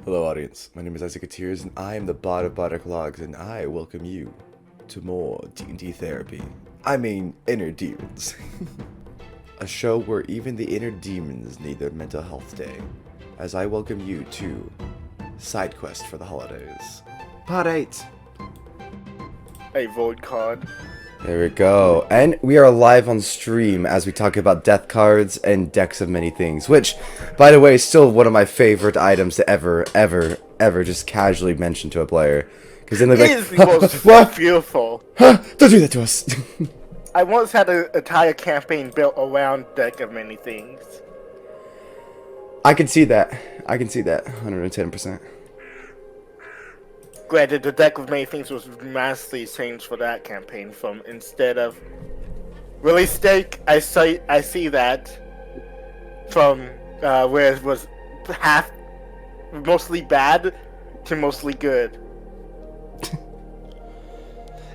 Hello audience, my name is Isaac Atiers and I am the bot of Bardic Logs and I welcome you to more D&D therapy. I mean, inner demons. A show where even the inner demons need their mental health day. As I welcome you to Side Quest for the Holidays. Part 8. A void card. There we go. And we are live on stream as we talk about death cards and decks of many things. Which, by the way, is still one of my favorite items to ever just casually mention to a player. Because then they're It like, is the most what? beautiful. Huh? Don't do that to us. I once had an entire campaign built around deck of many things. I can see that. I can see that. 110%. Granted, the deck of many things was massively changed for that campaign. From instead of really steak, I see that from where it was half mostly bad to mostly good.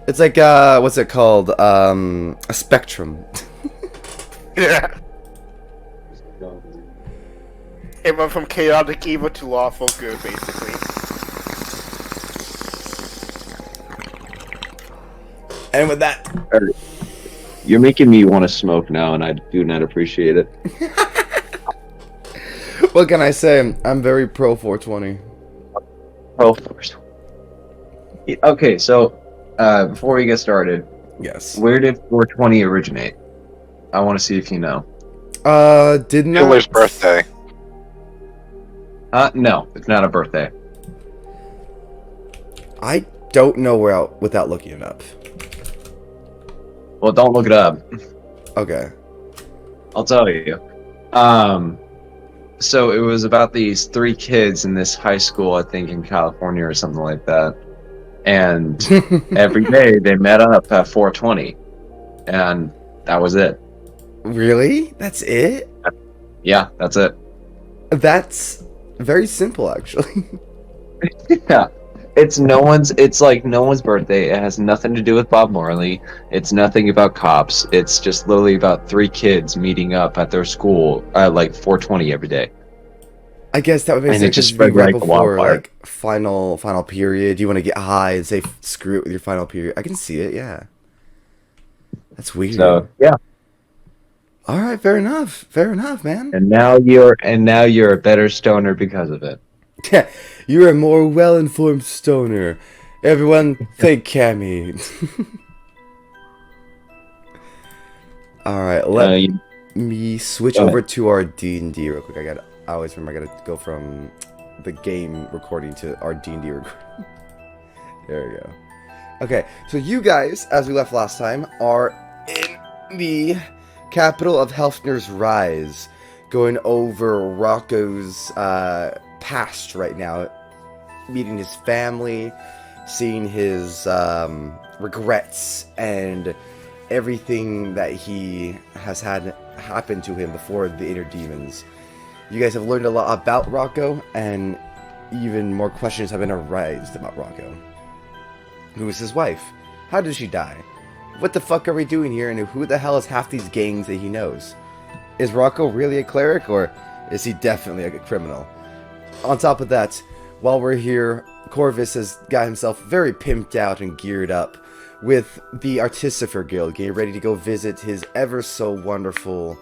It's like, what's it called? A spectrum. Yeah. It went from chaotic evil to lawful good, basically. And with that, You're making me want to smoke now, and I do not appreciate it. what can I say? I'm very pro 420. Oh, first. Okay, so before we get started, Yes. where did 420 originate? I want to see if you know. Did not... Hitler's birthday. No, it's not a birthday. I don't know without looking it up. Well, don't look it up. Okay. I'll tell you. So it was about these three kids in this high school, I think in California or something like that. And every day they met up at 420. And that was it. Really? That's it? Yeah, that's it. That's very simple, actually. Yeah. It's like no one's birthday. It has nothing to do with Bob Marley. It's nothing about cops. It's just literally about three kids meeting up at their school at like 420 every day. I guess that would make And sense. it just Just right spread like before wildfire. like final period. You want to get high and say screw it with your final period. I can see it. Yeah. That's weird. So yeah. All right. Fair enough. Fair enough, man. And now you're a better stoner because of it. You're a more well-informed stoner. Everyone, thank Cammy. All right, let me switch Go over ahead. to our D&D real quick. I always remember I gotta go from the game recording to our D&D recording. There we go. Okay, so you guys, as we left last time, are in the capital of Helfner's Rise, going over Rocco's past right now, meeting his family, seeing his regrets and everything that he has had happen to him before the inner demons. You guys have learned a lot about Rocco, and even more questions have been arised about Rocco. Who is his wife? How did she die? What the fuck are we doing here, and who the hell is half these gangs that he knows? Is Rocco really a cleric, or is he definitely a criminal? On top of that, while we're here, Corvis has got himself very pimped out and geared up with the Artificer Guild, getting ready to go visit his ever so wonderful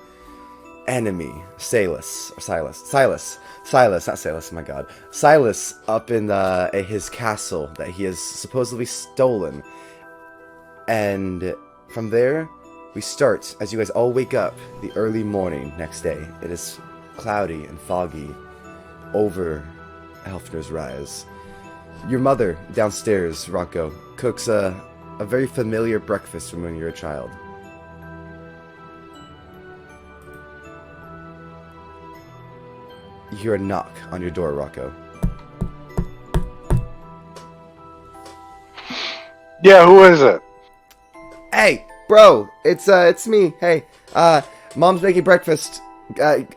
enemy, Silas, not Salus, my god. Silas up in his castle that he has supposedly stolen. And from there, we start as you guys all wake up the early morning next day. It is cloudy and foggy over Helfner's Rise. Your mother, downstairs, Rocco, cooks a very familiar breakfast from when you're a child. You hear a knock on your door, Rocco. Yeah, who is it? Hey, bro, it's me. Hey, mom's making breakfast.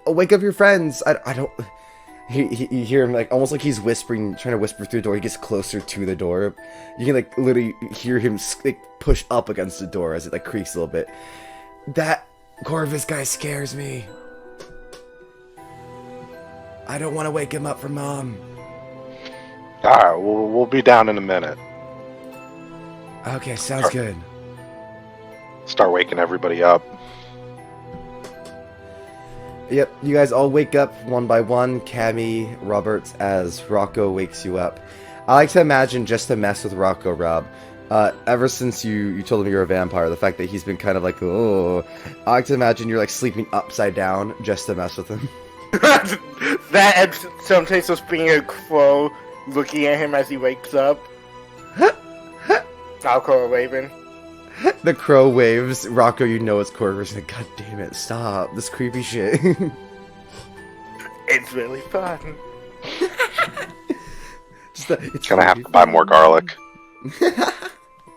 Wake up your friends. I don't... You hear him, like, almost like he's whispering, trying to whisper through the door. He gets closer to the door. You can, like, literally hear him, like, push up against the door as it, like, creaks a little bit. That Corvis guy scares me. I don't want to wake him up for Mom. Alright, we'll be down in a minute. Okay, sounds good. Start waking everybody up. Yep, you guys all wake up one by one. Cammy, Roberts, as Rocco wakes you up. I like to imagine, just to mess with Rocco, Rob. Ever since you told him you're a vampire, the fact that he's been kind of like, oh, I like to imagine you're like sleeping upside down just to mess with him. That and sometimes just being a crow looking at him as he wakes up. I'll call a raven. The crow waves. Rocco, you know it's Corvis. Like, God damn it, stop this creepy shit. It's really fun. It's gonna have to buy more garlic.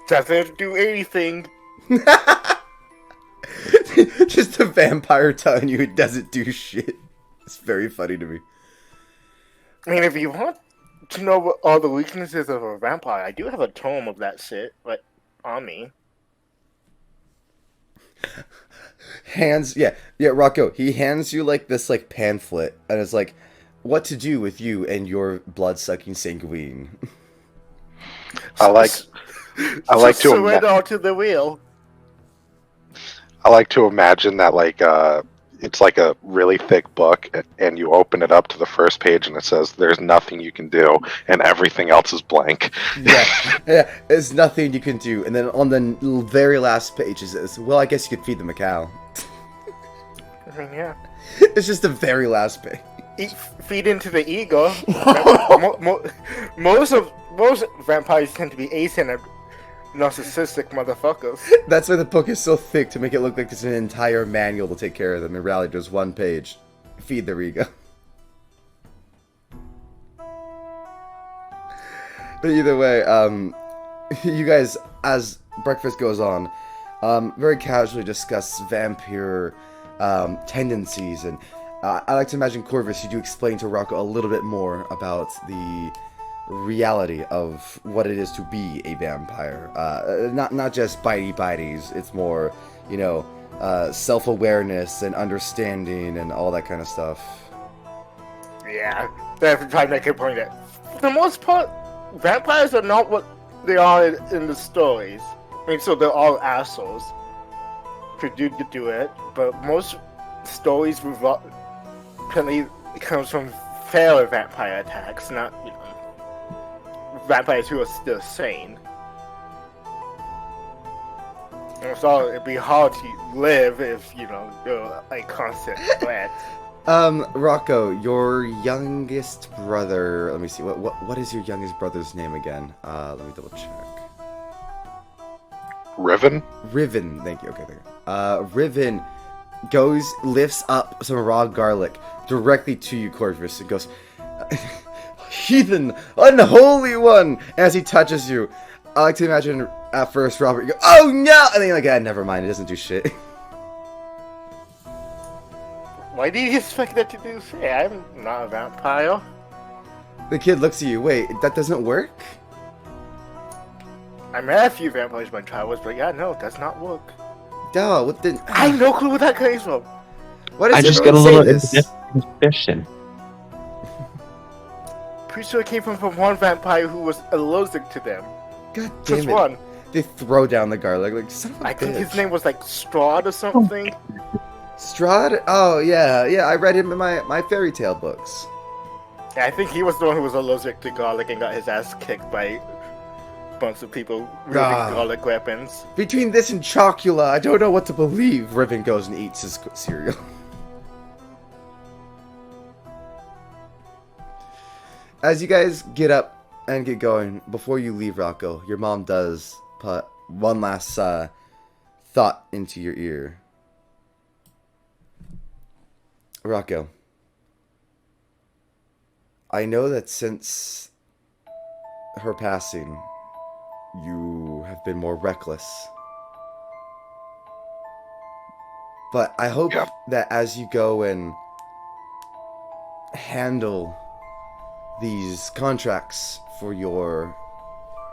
Doesn't do anything. Just a vampire telling you it doesn't do shit. It's very funny to me. I mean, if you want to know what all the weaknesses of a vampire, I do have a tome of that shit, like, on me. Rocco, he hands you like this like pamphlet and it's like, what to do with you and your blood-sucking sanguine. I like to surrender onto the wheel. I like to imagine that like it's like a really thick book, and you open it up to the first page, and it says, "There's nothing you can do," and everything else is blank. Yeah, there's nothing you can do. And then on the very last page it says, "Well, I guess you could feed them a cow." I mean, yeah. It's just the very last page. Feed into the ego. Most vampires tend to be ace-centered, narcissistic motherfuckers. That's why the book is so thick, to make it look like it's an entire manual to take care of them. In reality, just one page. Feed their ego. But either way, you guys, as breakfast goes on, very casually discuss vampire tendencies, and I like to imagine, Corvis, you do explain to Rocco a little bit more about the reality of what it is to be a vampire. Not just bitey-bities, it's more, self-awareness and understanding and all that kind of stuff. Yeah, that's trying to make a point that, for the most part, vampires are not what they are in the stories. I mean, so they're all assholes who do it, but most stories currently comes from failed vampire attacks, not, vampires who are still sane. And so it'd be hard to live if, you're a constant threat. Rocco, your youngest brother, let me see, what is your youngest brother's name again? Let me double check. Riven? Riven, thank you, okay, thank you. Riven lifts up some raw garlic directly to you, Corvus, and goes, "Heathen, unholy one!" As he touches you. I like to imagine at first Robert, you go, "Oh no!" And then you're like, never mind, it doesn't do shit. Why do you expect that to do shit? I'm not a vampire. The kid looks at you, wait, that doesn't work? I met a few vampires in my travels, but yeah, no, it does not work. Duh, what the... I have no clue where that came from. What is I just everyone got a say little suspicion. Pretty sure it came from one vampire who was allergic to them. God damn Just it. one. They throw down the garlic, like, son of a I think his bitch. name was like Strahd or something. Strahd? Oh, yeah, I read him in my fairy tale books. Yeah, I think he was the one who was allergic to garlic and got his ass kicked by a bunch of people wielding garlic weapons. Between this and Chocula, I don't know what to believe. Riven goes and eats his cereal. As you guys get up and get going, before you leave, Rocco, your mom does put one last thought into your ear. Rocco, I know that since her passing, you have been more reckless. But I hope that as you go and handle these contracts for your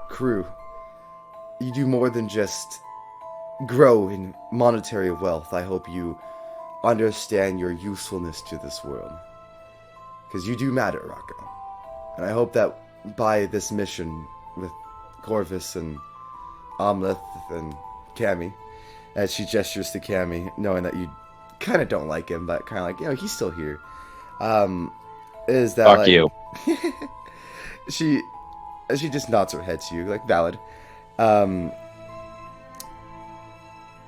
crew, you do more than just grow in monetary wealth. I hope you understand your usefulness to this world. Because you do matter, Rocco. And I hope that by this mission with Corvis and Amleth and Cammy, as she gestures to Cammy, knowing that you kind of don't like him, but kind of like, he's still here. Is that Fuck like, you. she just nods her head to you, like, valid.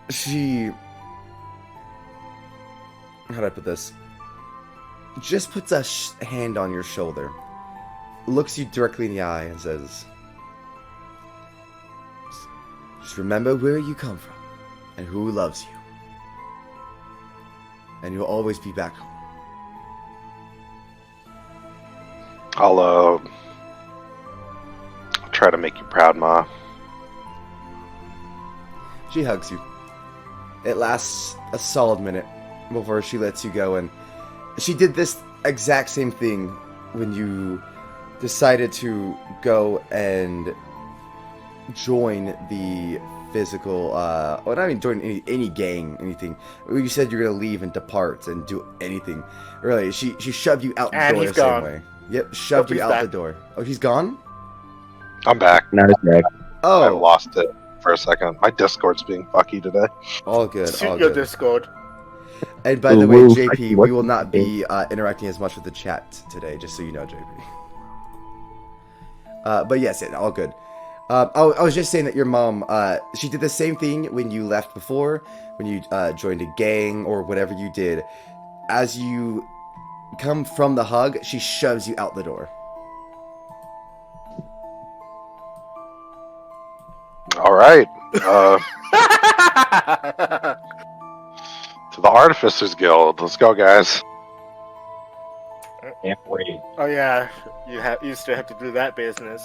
She, how do I put this? Just puts a hand on your shoulder, looks you directly in the eye, and says, just remember where you come from, and who loves you. And you'll always be back home. I'll try to make you proud, Ma. She hugs you. It lasts a solid minute before she lets you go, and she did this exact same thing when you decided to go and join the physical, or not even join any gang, anything. You said you're gonna leave and depart and do anything. Really, she shoved you out the And door he's the same gone. way. Yep, shoved you he's out back. the door. Oh, he's gone? I'm back. Not as bad. Oh, I lost it for a second. My Discord's being fucky today. all good, all Shoot your good. Discord. And by the way, Ooh, JP, what- we will not be interacting as much with the chat today, just so you know, JP. But yes, all good. I was just saying that your mom, she did the same thing when you left before, when you joined a gang or whatever you did. As you come from the hug, she shoves you out the door. All right. To the Artificers Guild. Let's go, guys. Can't wait. Oh yeah, you still have to do that business.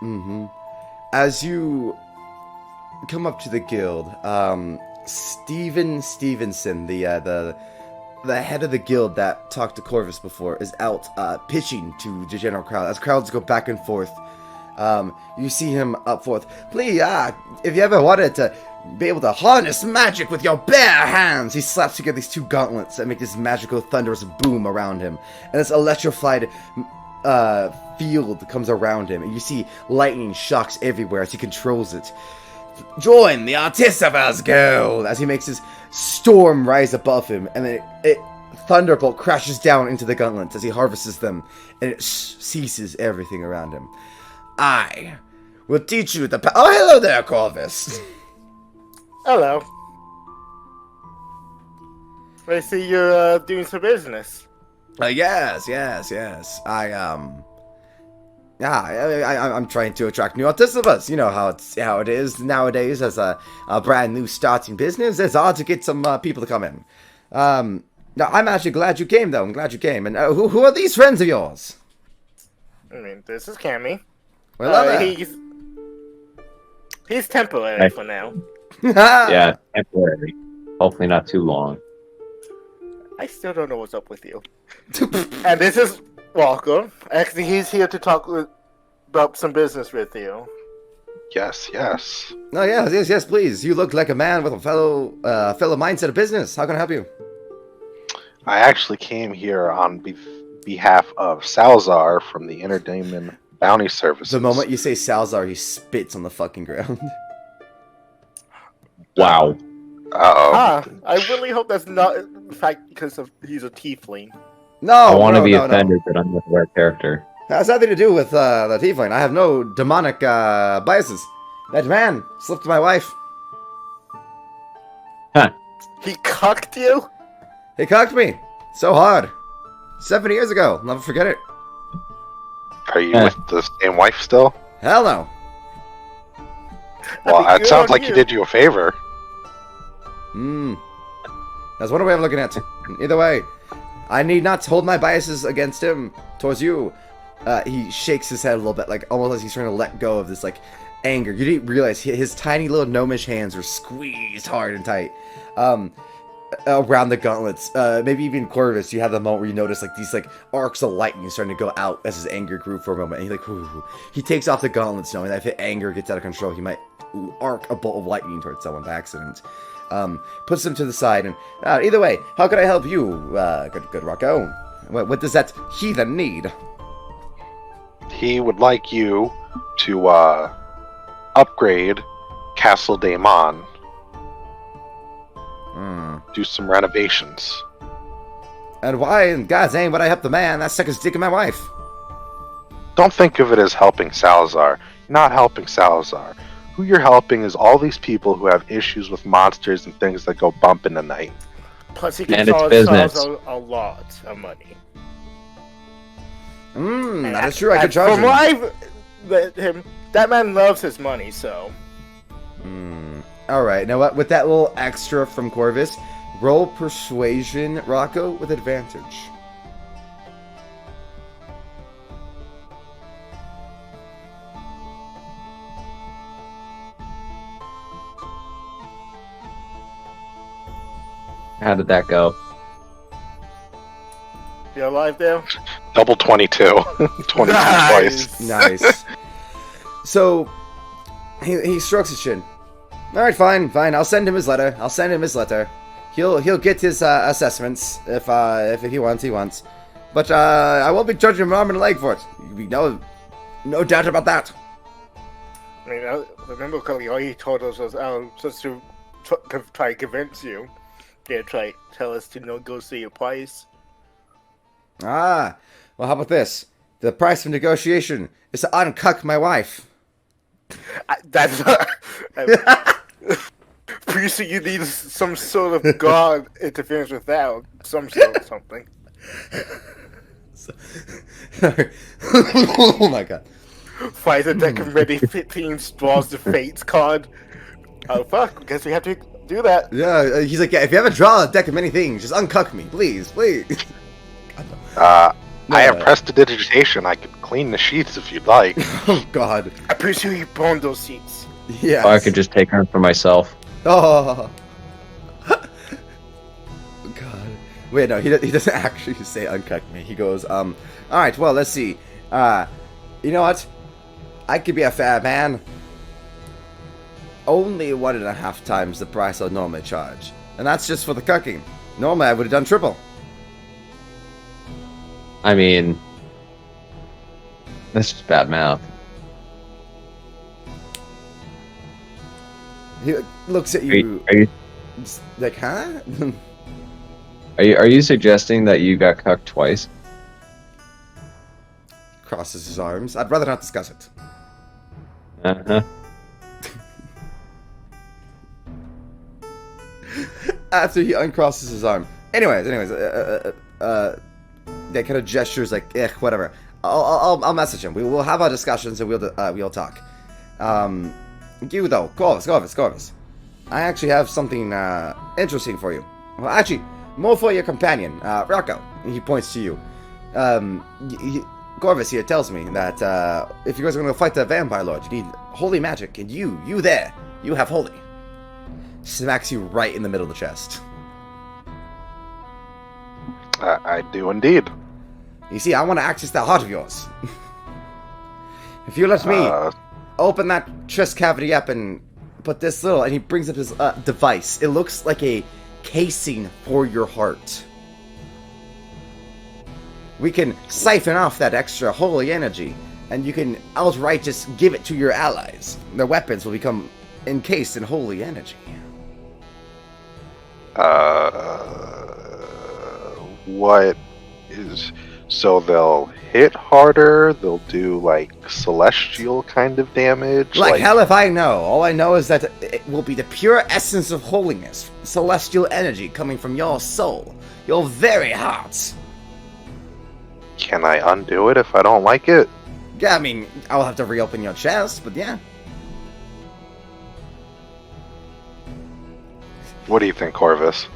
Mm-hmm. As you come up to the guild, Steven Stevenson, the head of the guild that talked to Corvis before, is out pitching to the general crowd. As crowds go back and forth, you see him up forth. Please, if you ever wanted to be able to harness magic with your bare hands, he slaps together these two gauntlets that make this magical thunderous boom around him, and this electrified field comes around him, and you see lightning shocks everywhere as he controls it. Join the Artificers Guild! As he makes his storm rise above him, and then thunderbolt crashes down into the gauntlets as he harvests them, and it ceases everything around him. I will teach you the oh, hello there, Corvis! Hello. I see you're doing some business. Yes. I'm trying to attract new Artificers. You know how it is nowadays as a brand new starting business. It's hard to get some people to come in. Now, I'm actually glad you came, though. I'm glad you came. And who are these friends of yours? I mean, this is Cammy. Well, He's temporary Hey. for now. Yeah, temporary. Hopefully not too long. I still don't know what's up with you. And this is Rocco. Actually, he's here to talk about some business with you. Yes, yes. Oh, yes, please. You look like a man with a fellow mindset of business. How can I help you? I actually came here on behalf of Salazar from the Entertainment Bounty Services. The moment you say Salazar, he spits on the fucking ground. Wow. Uh-oh. I really hope that's not the fact because he's a tiefling. No, I want to be no. offended, but I'm not the right character. That has nothing to do with the tiefling. I have no demonic biases. That man slipped my wife. He cucked you? He cocked me so hard. 7 years ago. I'll never forget it. Are you with the same wife still? Hell no. Well, I mean, it sounds good on like he did you a favor. That's one way of looking at it. Either way, I need not hold my biases against him towards you. He shakes his head a little bit, like almost like he's trying to let go of this like anger. You didn't realize his tiny little gnomish hands were squeezed hard and tight around the gauntlets. Maybe even Corvis, you had the moment where you notice like these like arcs of lightning starting to go out as his anger grew for a moment. And he takes off the gauntlets, knowing that if anger gets out of control, he might arc a bolt of lightning towards someone by accident. Puts him to the side, and either way, how can I help you, good Rocco? What does that heathen need? He would like you to upgrade Castle Daemon. Do some renovations. And why in God's name would I help the man that stuck his dick in my wife? Don't think of it as helping Salazar. You're not helping Salazar. Who you're helping is all these people who have issues with monsters and things that go bump in the night. Plus, he can And it's charge business. a lot of money. That is true. I could charge From him. what I've read him, that man loves his money, so. Alright, now what? With that little extra from Corvis, roll persuasion, Rocco, with advantage. How did that go? You alive there? Double 22. 22 twice. Nice. So, he strokes his chin. Alright, fine. I'll send him his letter. He'll get his assessments if he wants. But I won't be charging him an arm and a leg for it. No doubt about that. I mean, I remember Kelly, all he told us was, just to try to convince you. Yeah, tell us to negotiate your price. Well, how about this? The price of negotiation is to uncuck my wife. That's pretty sure you need some sort of god interference with that, or some sort of something. Oh my god. Fight the deck of ready 15 draws the fates card. Oh fuck, guess we have to do that. Yeah, he's like, yeah, if you ever draw a deck of many things, just uncuck me, please. I have prestidigitation. I could clean the sheets if you'd like. Oh god. I'm pretty sure you burned those seats. Yeah. Or I could just take her for myself. Oh. God. Wait, no, he doesn't actually say uncuck me. He goes, alright, well, let's see. You know what? I could be a fair man. Only 1.5 times the price I'd normally charge. And that's just for the cucking. Normally I would have done triple. I mean, that's just bad mouth. He looks at you, Are you like, huh? are you suggesting that you got cucked twice? Crosses his arms. I'd rather not discuss it. Uh-huh. After he uncrosses his arm. Anyways, that kind of gestures like, whatever. I'll message him. We'll have our discussions and we'll talk. You though, Corvis. I actually have something interesting for you. Well, actually, more for your companion, Rocco. He points to you. Corvis here tells me that if you guys are going to fight the vampire lord, you need holy magic, and you have holy. Smacks you right in the middle of the chest. I do indeed. You see, I want to access that heart of yours. If you let me open that chest cavity up and put this little, and he brings up his device. It looks like a casing for your heart. We can siphon off that extra holy energy, and you can outright just give it to your allies. Their weapons will become encased in holy energy. What is... So they'll hit harder, they'll do, like, celestial kind of damage? Like hell if I know. All I know is that it will be the pure essence of holiness, celestial energy coming from your soul, your very heart. Can I undo it if I don't like it? Yeah, I mean, I'll have to reopen your chest, but yeah. What do you think, Corvis?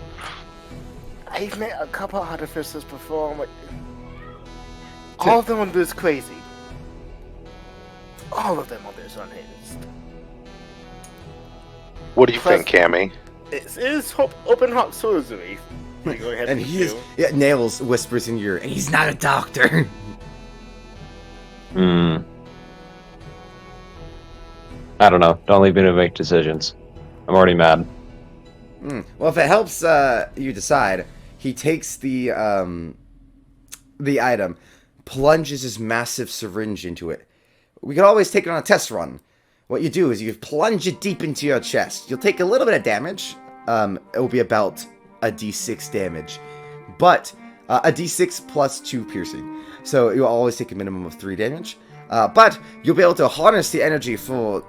I've met a couple artificers before, but all of them are this crazy. All of them are this unhinged. What do you think, Cammy? It is open heart surgery. You go ahead And Nails whispers in your ear, and he's not a doctor. I don't know. Don't leave me to make decisions. I'm already mad. Well, if it helps you decide, he takes the item, plunges his massive syringe into it. We could always take it on a test run. What you do is you plunge it deep into your chest. You'll take a little bit of damage. It will be about a d6 damage. But a d6 plus 2 piercing. So you'll always take a minimum of 3 damage. But you'll be able to harness the energy for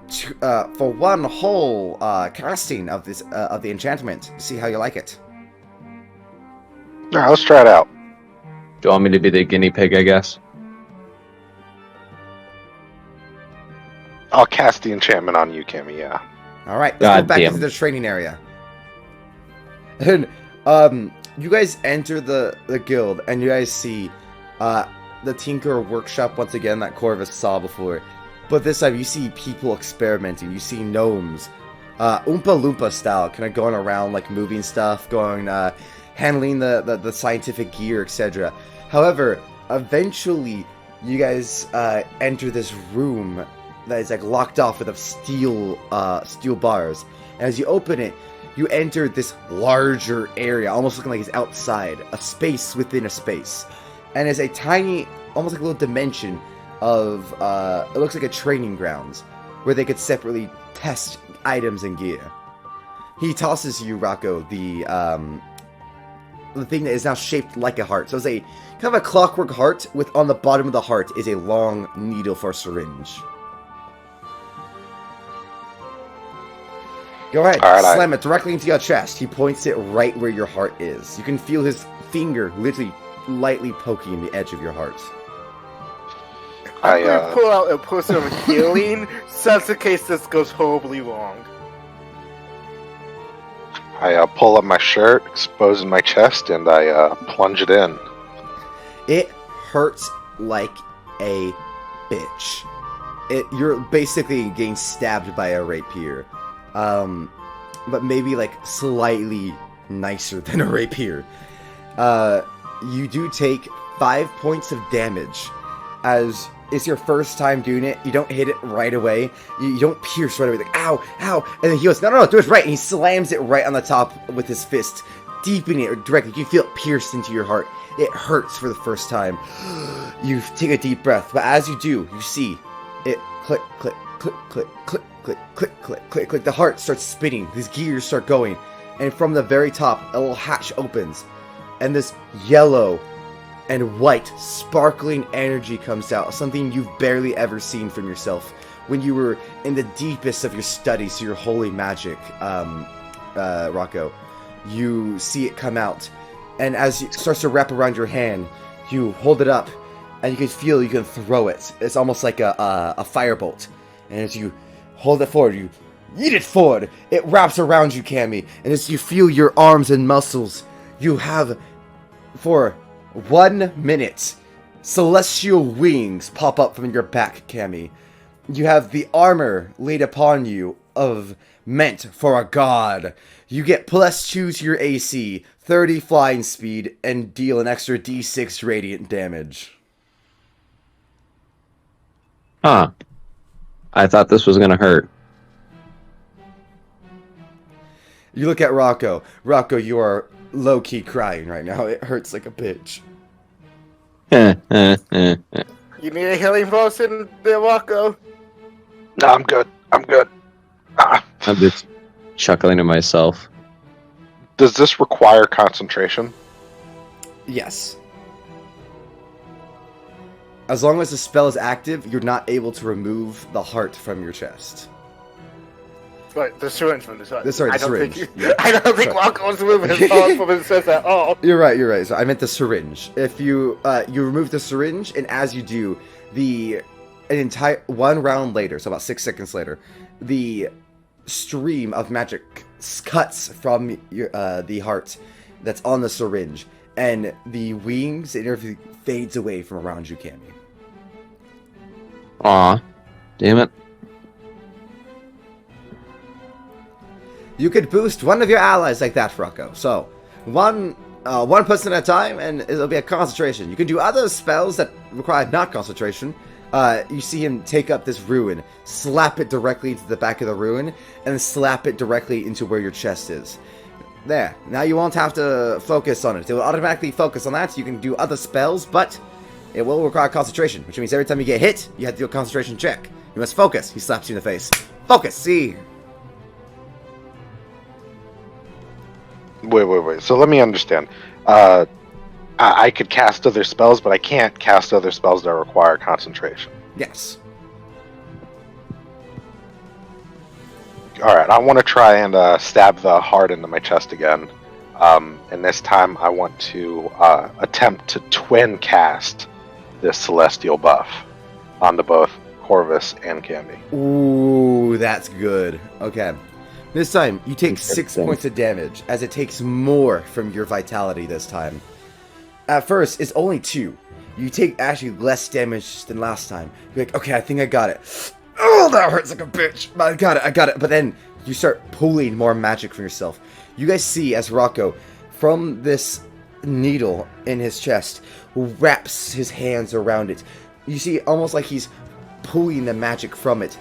one whole casting of this of the enchantment. See how you like it. Alright, let's try it out. Do you want me to be the guinea pig, I guess? I'll cast the enchantment on you, Cammy, yeah. Alright, let's go back damn. into the training area. And you guys enter the guild, and you guys see the Tinker Workshop once again that Corvis saw before. But this time you see people experimenting. You see gnomes, Oompa Loompa style, kind of going around like moving stuff, handling the scientific gear, etc. However, eventually you guys enter this room that is like locked off with steel bars. And as you open it, you enter this larger area, almost looking like it's outside, a space within a space. And it's a tiny, almost like a little dimension of, it looks like a training grounds, where they could separately test items and gear. He tosses you, Rocco, the thing that is now shaped like a heart. So it's a kind of a clockwork heart, with on the bottom of the heart is a long needle for a syringe. Go ahead, slam it directly into your chest. He points it right where your heart is. You can feel his finger literally lightly poking the edge of your heart. I'm going to pull out a potion of healing, just in case this goes horribly wrong. I pull up my shirt, exposing my chest, and I plunge it in. It hurts like a bitch. You're basically getting stabbed by a rapier. But maybe like slightly nicer than a rapier. You do take 5 points of damage. As it's your first time doing it, you don't hit it right away. You don't pierce right away, like, ow, ow. And then he goes, no, do it right. And he slams it right on the top with his fist, deepening it directly. You can feel it pierced into your heart. It hurts for the first time. You take a deep breath, but as you do, you see it click, click, click, click, click, click, click, click, click, click. The heart starts spinning. These gears start going. And from the very top, a little hatch opens. And this yellow and white, sparkling energy comes out. Something you've barely ever seen from yourself when you were in the deepest of your studies to your holy magic, Rocco. You see it come out. And as it starts to wrap around your hand, you hold it up. And you can feel you can throw it. It's almost like a firebolt. And as you hold it forward, you yeet it forward. It wraps around you, Cammy. And as you feel your arms and muscles, you have, for 1 minute, celestial wings pop up from your back, Cammy. You have the armor laid upon you meant for a god. You get +2 to your AC, 30 flying speed, and deal an extra d6 radiant damage. Huh. I thought this was gonna hurt. You look at Rocco. Rocco, you are low-key crying right now. It hurts like a bitch. You need a healing potion there, Rocco? No, I'm good. Ah. I'm just chuckling to myself. Does this require concentration? Yes. As long as the spell is active, you're not able to remove the heart from your chest. Right, the syringe from the side. The syringe. I don't think Rocco's moving his heart from his chest at all. You're right. So I meant the syringe. If you remove the syringe, and as you do, an entire 1 round later, so about 6 seconds later, the stream of magic cuts from the heart that's on the syringe, and the wings and everything fades away from around you, Cammy. Aw, damn it. You could boost one of your allies like that, Rocco. So, one person at a time, and it'll be a concentration. You can do other spells that require not concentration. You see him take up this ruin, slap it directly into the back of the ruin, and slap it directly into where your chest is. There. Now you won't have to focus on it. It will automatically focus on that. You can do other spells, but It will require concentration, which means every time you get hit, you have to do a concentration check. You must focus. He slaps you in the face. Focus, see? Wait. So let me understand. I could cast other spells, but I can't cast other spells that require concentration. Yes. Alright, I want to try and stab the heart into my chest again. And this time I want to attempt to twin cast this celestial buff onto both Corvis and Cammy. Ooh, that's good. Okay. This time, you take 6 points of damage, as it takes more from your vitality this time. At first, it's only 2. You take actually less damage than last time. You're like, okay, I think I got it. Oh, that hurts like a bitch. I got it. But then, you start pulling more magic from yourself. You guys see as Rocco, from this needle in his chest, wraps his hands around it. You see almost like he's pulling the magic from it,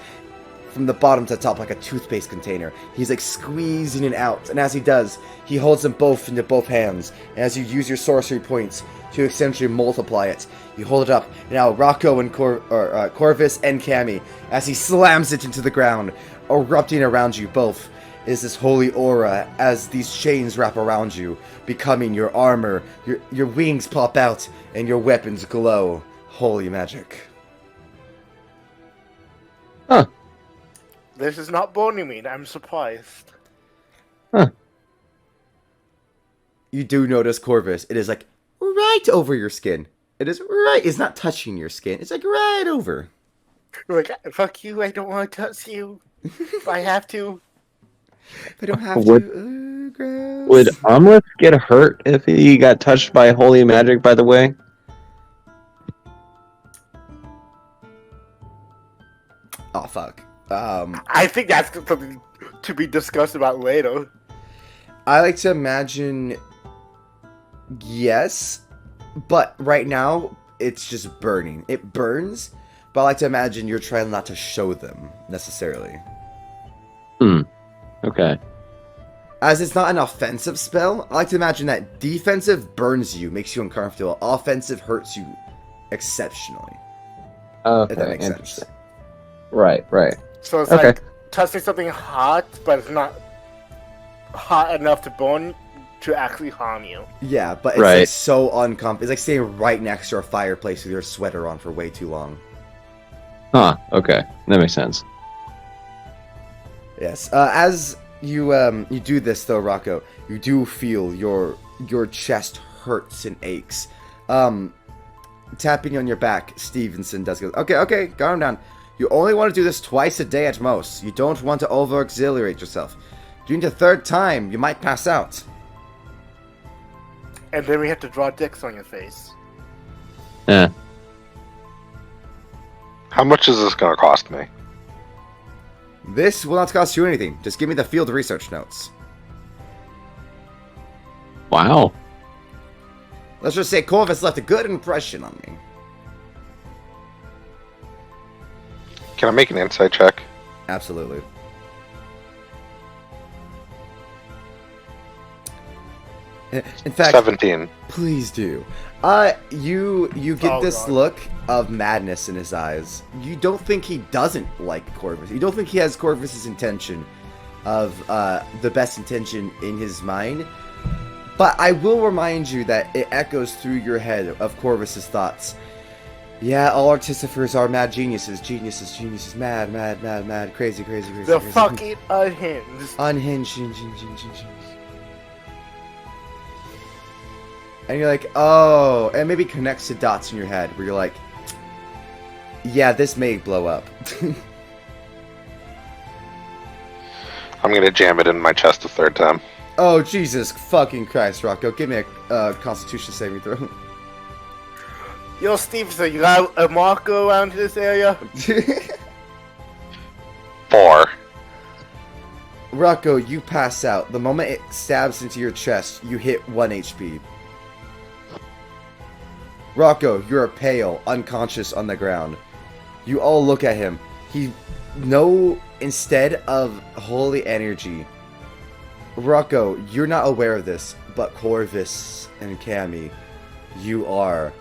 from the bottom to the top, like a toothpaste container. He's like squeezing it out, and as he does, he holds them both into both hands. And as you use your sorcery points to essentially multiply it, you hold it up. And now Rocco and Corvis and Cammy, as he slams it into the ground, erupting around you both, is this holy aura as these chains wrap around you, becoming your armor. Your wings pop out, and your weapons glow. Holy magic. Huh. This is not boning me. I'm surprised. Huh. You do notice, Corvis, it is like right over your skin. It is right. It's not touching your skin. It's like right over. Like, fuck you. I don't want to touch you. If I have to. If I don't have Would- to. Gross. Would Amleth get hurt if he got touched by holy magic, by the way? Oh, fuck. I think that's something to be discussed about later. I like to imagine yes, but right now it's just burning. It burns, but I like to imagine you're trying not to show them necessarily. Okay. As it's not an offensive spell, I like to imagine that defensive burns you, makes you uncomfortable. Offensive hurts you exceptionally. Okay, If that makes sense. interesting. Right. So it's Okay. like touching something hot, but it's not hot enough to burn to actually harm you. Yeah, but it's like so uncomfortable. It's like staying right next to a fireplace with your sweater on for way too long. Huh, okay. That makes sense. Yes. As you do this though, Rocco, you do feel your chest hurts and aches. Tapping on your back, Stevenson does go, okay, calm down. You only want to do this twice a day at most. You don't want to over-exhilarate yourself. During the third time, you might pass out. And then we have to draw dicks on your face. Yeah. How much is this going to cost me? This will not cost you anything. Just give me the field research notes. Wow. Let's just say Corvis left a good impression on me. Can I make an insight check? Absolutely. In fact, 17. please do. You get Oh, this God. look of madness in his eyes. You don't think he doesn't like Corvus. You don't think he has Corvus's intention of the best intention in his mind. But I will remind you that it echoes through your head of Corvus's thoughts. Yeah, all artificers are mad geniuses. Geniuses, mad, crazy. The fucking unhinged. Unhinged. And you're like, oh, and maybe connects to dots in your head where you're like, yeah, this may blow up. I'm going to jam it in my chest a third time. Oh, Jesus fucking Christ, Rocco. Give me a Constitution saving throw. Yo, Stevenson, you got a marker around this area? 4. Rocco, you pass out. The moment it stabs into your chest, you hit 1 HP. Rocco, you're pale, unconscious on the ground. You all look at him. Instead of holy energy, Rocco, you're not aware of this, but Corvis and Cammy, you are.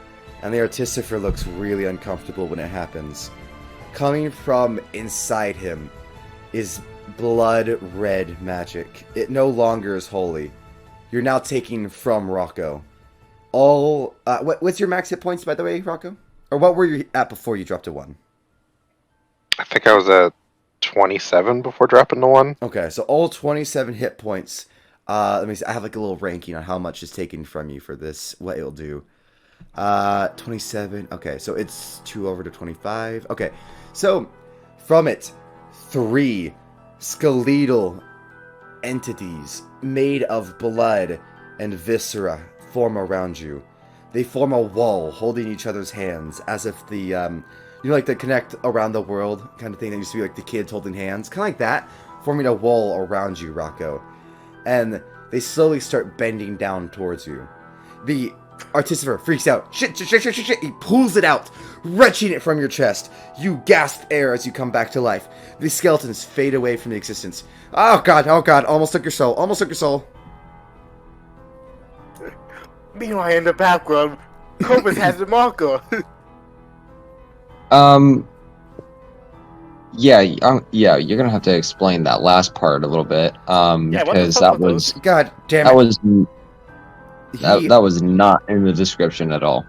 and the artificer looks really uncomfortable when it happens. Coming from inside him is blood red magic. It no longer is holy. You're now taking from Rocco. All what's your max hit points, by the way, Rocco? Or what were you at before you dropped to 1? I think I was at 27 before dropping to 1. Okay, so all 27 hit points. Let me see. I have like a little ranking on how much is taken from you for this, what it'll do. 27. Okay, so it's 2 over to 25. Okay, so from it, 3 skeletal entities made of blood and viscera form around you. They form a wall holding each other's hands as if the, like the Connect Around the World kind of thing that used to be like the kids holding hands. Kind of like that, forming a wall around you, Rocco. And they slowly start bending down towards you. The artificer freaks out. Shit. He pulls it out, wrenching it from your chest. You gasp air as you come back to life. The skeletons fade away from the existence. Oh god, almost took your soul. Meanwhile, in the background, Corvis has the marker. Yeah, you're gonna have to explain that last part a little bit, because that was God damn it. That was not in the description at all.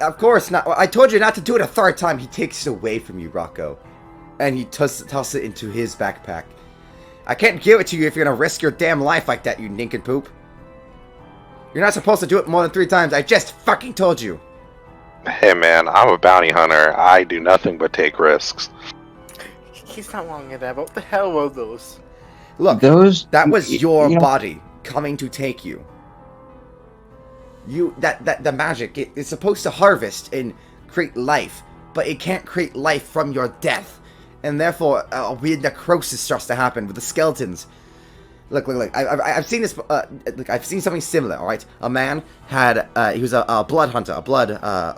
Of course not. I told you not to do it a third time. He takes it away from you, Rocco, and he tosses it into his backpack. I can't give it to you if you're gonna risk your damn life like that, you nincompoop. You're not supposed to do it more than 3 times. I just fucking told you. Hey man, I'm a bounty hunter. I do nothing but take risks. He's not wrong in that, but what the hell were those? Look, that was your body coming to take you. The magic, it's supposed to harvest and create life, but it can't create life from your death. And therefore, a weird necrosis starts to happen with the skeletons. Look, I've seen this, I've seen something similar, alright? A man had, he was a blood hunter, a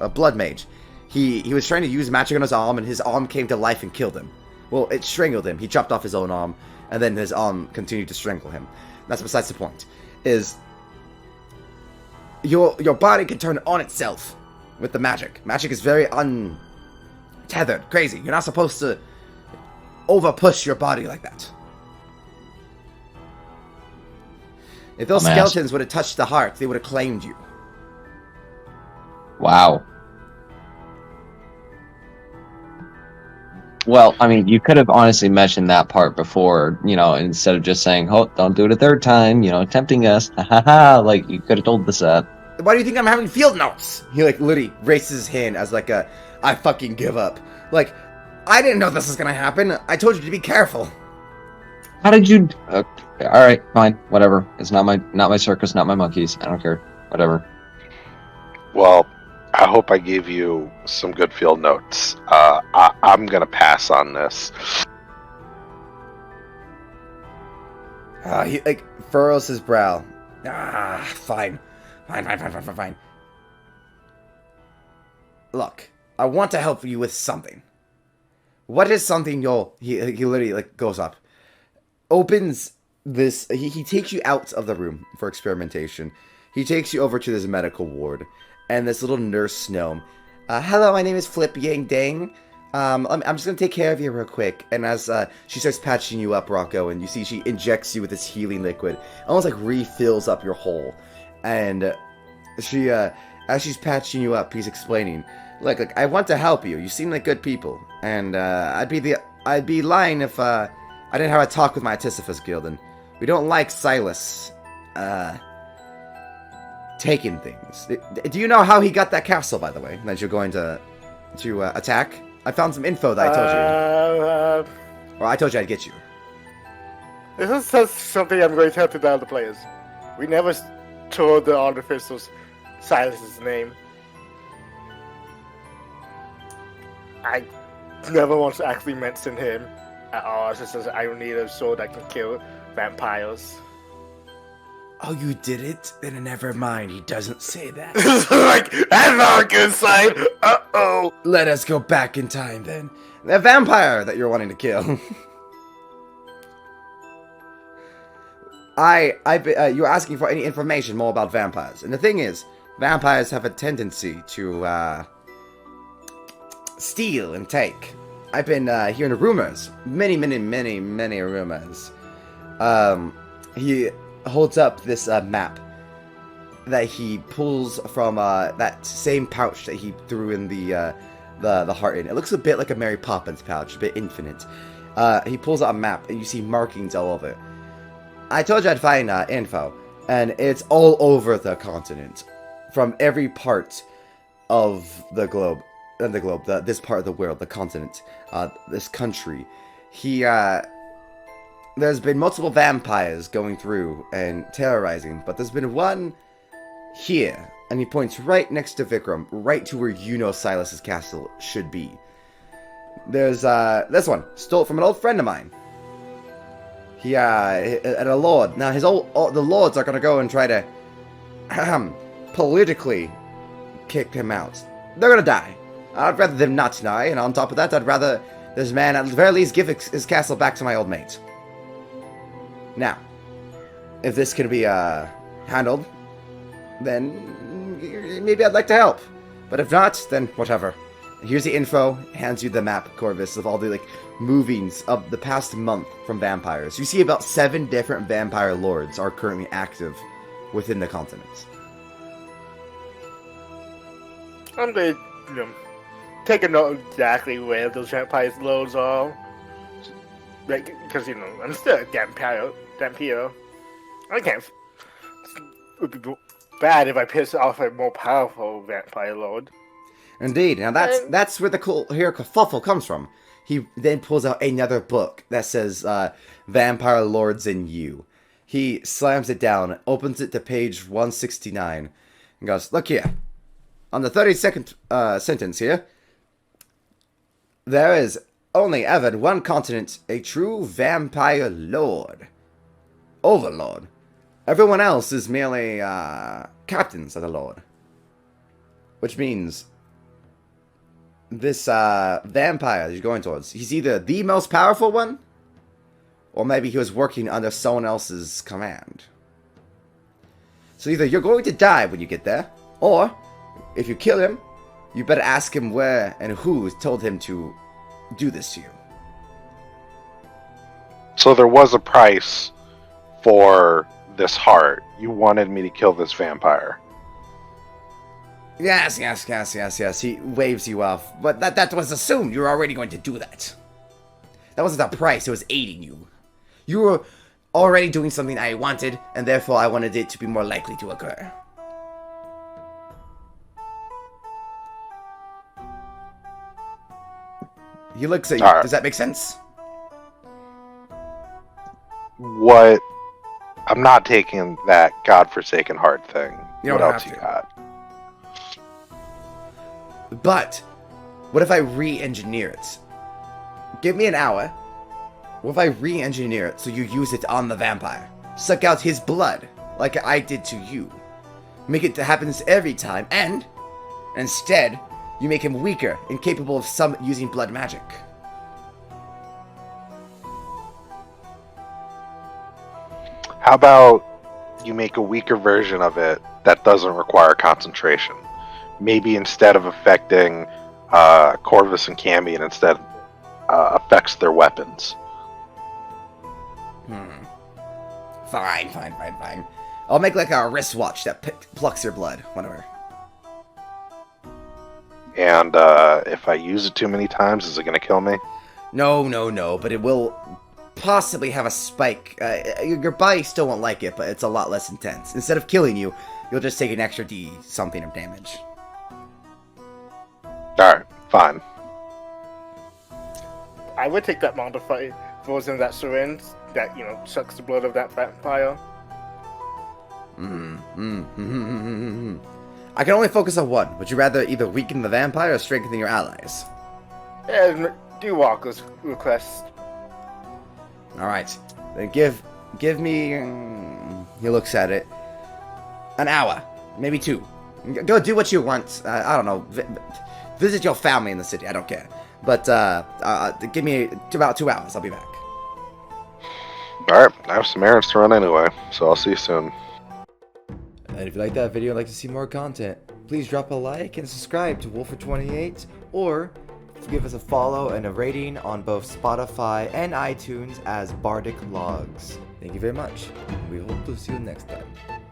blood mage. He was trying to use magic on his arm, and his arm came to life and killed him. Well, it strangled him. He chopped off his own arm, and then his arm continued to strangle him. That's besides the point. Is your body can turn on itself with the magic. Magic is very untethered, crazy. You're not supposed to over-push your body like that. If those skeletons would have touched the heart, they would have claimed you. Wow. Well, I mean, you could have honestly mentioned that part before, instead of just saying, oh, don't do it a third time, tempting us. Ha ha ha. Like, you could have told us that. Why do you think I'm having field notes? He, literally raises his hand as, I fucking give up. I didn't know this was gonna happen. I told you to be careful. How did you... Alright, fine, whatever. It's not my circus, not my monkeys. I don't care. Whatever. Well, I hope I gave you some good field notes. I'm gonna pass on this. He, furrows his brow. Fine. Look, I want to help you with something. What is something he literally, goes up. Opens this... He takes you out of the room for experimentation. He takes you over to this medical ward. And this little nurse gnome. Hello, my name is Flip Yang Dang. I'm just going to take care of you real quick. And as she starts patching you up, Rocco, and you see she injects you with this healing liquid. Almost refills up your hole. And she, as she's patching you up, he's explaining. Look, I want to help you. You seem like good people. And I'd be lying if I didn't have a talk with my Artificers Guild. And we don't like Silas taking things. Do you know how he got that castle, by the way, that you're going to attack? I found some info that I told you. Or I told you I'd get you. This is something I'm going to have to tell the players. We never told the artificers Silas's name. I never once actually mentioned him at all. It just says I need a sword that can kill vampires. Oh, you did it? Then never mind. He doesn't say that. That's not a good sign. Uh-oh. Let us go back in time, then. The vampire that you're wanting to kill. You're asking for any information more about vampires. And the thing is, vampires have a tendency to steal and take. I've been hearing rumors, many rumors. He holds up this map that he pulls from that same pouch that he threw in the heart in. It looks a bit like a Mary Poppins pouch, a bit infinite. He pulls out a map, and you see markings all over it. I told you I'd find info, and it's all over the continent, from every part of the globe, this part of the world, the continent, this country. There's been multiple vampires going through and terrorizing, but there's been one here, and he points right next to Vikram, right to where you know Silas's castle should be. There's this one, stole it from an old friend of mine. He and a lord. Now the lords are gonna go and try to politically kick him out. They're gonna die. I'd rather them not die, and on top of that, I'd rather this man at the very least give his castle back to my old mate. Now, if this can be handled, then maybe I'd like to help. But if not, then whatever. Here's the info, hands you the map, Corvis, of all the movings of the past month from vampires. You see about 7 different vampire lords are currently active within the continent. I'm going to take a note exactly where those vampires lords are. Because, I'm still a vampire. I can't. It would be bad if I piss off a more powerful vampire lord. Indeed. Now that's where the kerfuffle comes from. He then pulls out another book that says Vampire Lords in You. He slams it down, opens it to page 169, and goes, "Look here. On the 32nd sentence here, there is only ever in one continent a true vampire lord. Overlord. Everyone else is merely captains of the lord." Which means this vampire that you're going towards, he's either the most powerful one, or maybe he was working under someone else's command. So either you're going to die when you get there, or if you kill him, you better ask him where and who told him to do this to you. So there was a price for this heart. You wanted me to kill this vampire. Yes. He waves you off. But that was assumed. You were already going to do that. That wasn't the price. It was aiding you. You were already doing something I wanted, and therefore I wanted it to be more likely to occur. He looks at you. Right. Does that make sense? What? I'm not taking that godforsaken heart thing. You what don't else have you to. got? But what if I re-engineer it? Give me an hour. What if I re-engineer it so you use it on the vampire? Suck out his blood, like I did to you. Make it happen every time, and instead, you make him weaker, incapable of using blood magic. How about you make a weaker version of it that doesn't require concentration? Maybe instead of affecting Corvis and Cammy, and instead affects their weapons. Fine. I'll make like a wristwatch that plucks your blood, whatever. And if I use it too many times, is it going to kill me? No, but it will possibly have a spike. Your body still won't like it, but it's a lot less intense. Instead of killing you, you'll just take an extra D something of damage. Alright, fine. I would take that modified version of that syringe that, sucks the blood of that vampire. I can only focus on one. Would you rather either weaken the vampire or strengthen your allies? And do Rocco's request. Alright. Then give me... he looks at it. An hour. Maybe 2. Go do what you want. I don't know. Visit your family in the city. I don't care. But give me about 2 hours. I'll be back. Alright, I have some errands to run anyway, so I'll see you soon. And if you like that video and like to see more content, please drop a like and subscribe to Wolfer28, or to give us a follow and a rating on both Spotify and iTunes as Bardic Logs. Thank you very much. We hope to see you next time.